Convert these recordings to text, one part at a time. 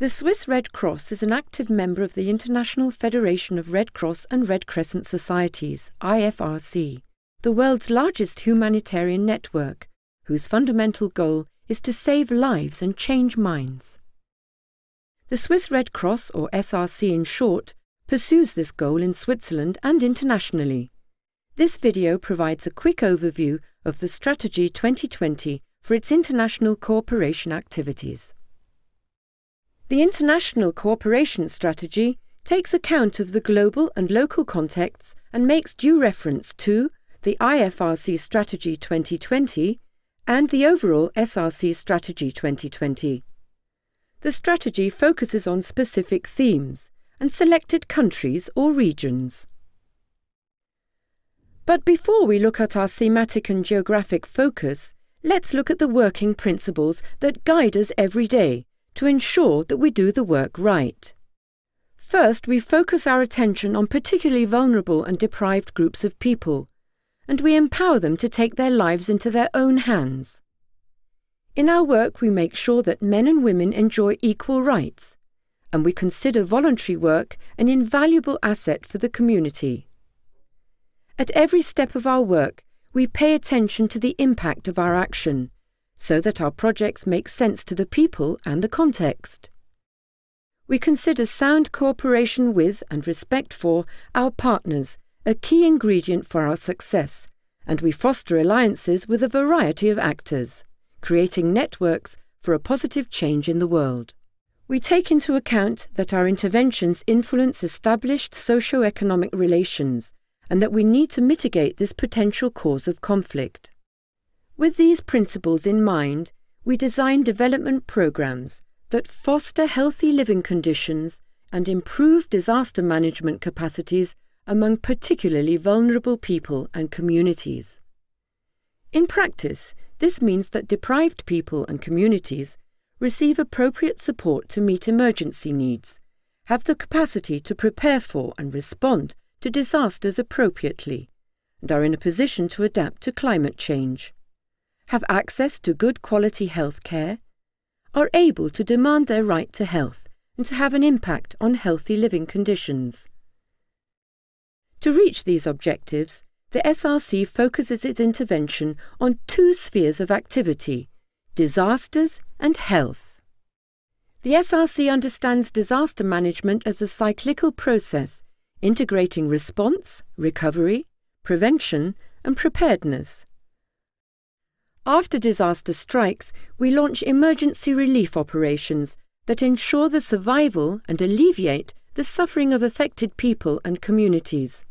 The Swiss Red Cross is an active member of the International Federation of Red Cross and Red Crescent Societies, IFRC, the world's largest humanitarian network, whose fundamental goal is to save lives and change minds. The Swiss Red Cross, or SRC in short, pursues this goal in Switzerland and internationally. This video provides a quick overview of the Strategy 2020 for its international cooperation activities. The International Cooperation Strategy takes account of the global and local contexts and makes due reference to the IFRC Strategy 2020 and the overall SRC Strategy 2020. The strategy focuses on specific themes and selected countries or regions. But before we look at our thematic and geographic focus, let's look at the working principles that guide us every day to ensure that we do the work right. First, we focus our attention on particularly vulnerable and deprived groups of people, and we empower them to take their lives into their own hands. In our work, we make sure that men and women enjoy equal rights, and we consider voluntary work an invaluable asset for the community. At every step of our work, we pay attention to the impact of our action, so that our projects make sense to the people and the context. We consider sound cooperation with and respect for our partners a key ingredient for our success, and we foster alliances with a variety of actors, creating networks for a positive change in the world. We take into account that our interventions influence established socio-economic relations and that we need to mitigate this potential cause of conflict. With these principles in mind, we design development programs that foster healthy living conditions and improve disaster management capacities among particularly vulnerable people and communities. In practice, this means that deprived people and communities receive appropriate support to meet emergency needs, have the capacity to prepare for and respond to disasters appropriately, and are in a position to adapt to climate change, have access to good quality health care, are able to demand their right to health and to have an impact on healthy living conditions. To reach these objectives, the SRC focuses its intervention on two spheres of activity: disasters and health. The SRC understands disaster management as a cyclical process, integrating response, recovery, prevention, and preparedness. After disaster strikes, we launch emergency relief operations that ensure the survival and alleviate the suffering of affected people and communities.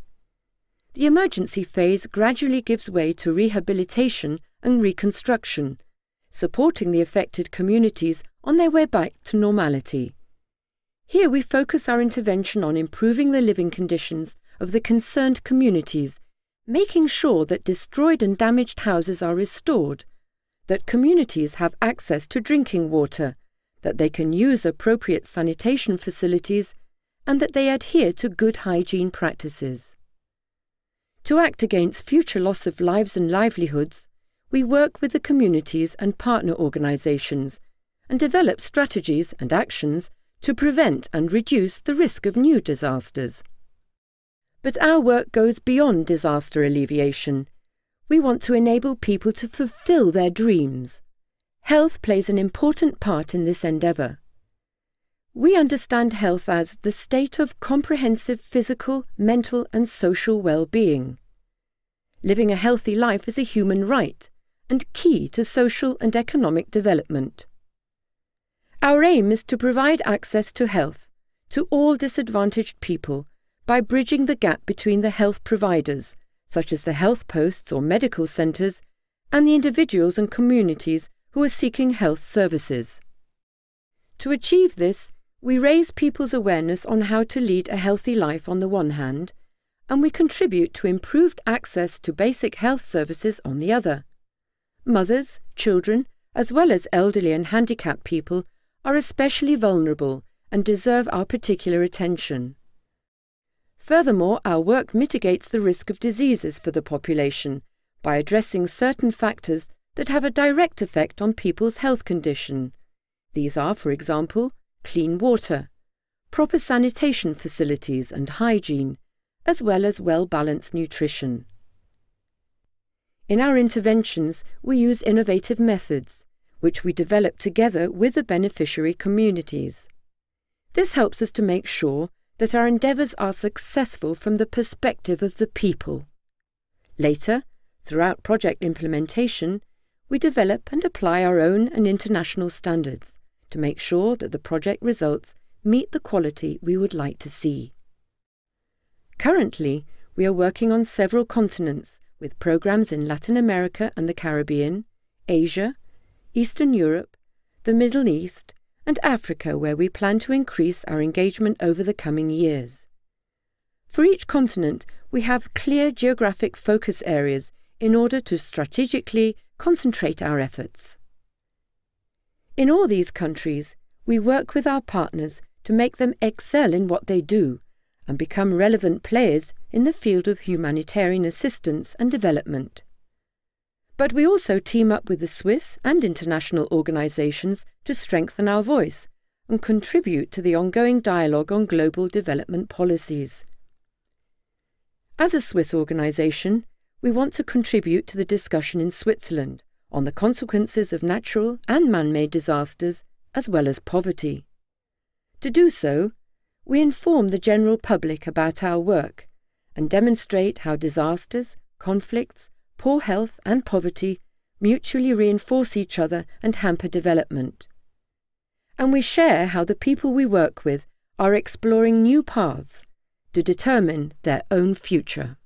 The emergency phase gradually gives way to rehabilitation and reconstruction, supporting the affected communities on their way back to normality. Here we focus our intervention on improving the living conditions of the concerned communities, making sure that destroyed and damaged houses are restored, that communities have access to drinking water, that they can use appropriate sanitation facilities, and that they adhere to good hygiene practices. To act against future loss of lives and livelihoods, we work with the communities and partner organizations and develop strategies and actions to prevent and reduce the risk of new disasters. But our work goes beyond disaster alleviation. We want to enable people to fulfill their dreams. Health plays an important part in this endeavour. We understand health as the state of comprehensive physical, mental and social well-being. Living a healthy life is a human right and key to social and economic development. Our aim is to provide access to health to all disadvantaged people by bridging the gap between the health providers, such as the health posts or medical centres, and the individuals and communities who are seeking health services. To achieve this, we raise people's awareness on how to lead a healthy life on the one hand, and we contribute to improved access to basic health services on the other. Mothers, children, as well as elderly and handicapped people are especially vulnerable and deserve our particular attention. Furthermore, our work mitigates the risk of diseases for the population by addressing certain factors that have a direct effect on people's health condition. These are, for example, clean water, proper sanitation facilities and hygiene, as well as well-balanced nutrition. In our interventions, we use innovative methods, which we develop together with the beneficiary communities. This helps us to make sure that our endeavours are successful from the perspective of the people. Later, throughout project implementation, we develop and apply our own and international standards to make sure that the project results meet the quality we would like to see. Currently, we are working on several continents with programs in Latin America and the Caribbean, Asia, Eastern Europe, the Middle East, and Africa, where we plan to increase our engagement over the coming years. For each continent, we have clear geographic focus areas in order to strategically concentrate our efforts. In all these countries, we work with our partners to make them excel in what they do and become relevant players in the field of humanitarian assistance and development. But we also team up with the Swiss and international organisations to strengthen our voice and contribute to the ongoing dialogue on global development policies. As a Swiss organisation, we want to contribute to the discussion in Switzerland on the consequences of natural and man-made disasters as well as poverty. To do so, we inform the general public about our work and demonstrate how disasters, conflicts, poor health and poverty mutually reinforce each other and hamper development. And we share how the people we work with are exploring new paths to determine their own future.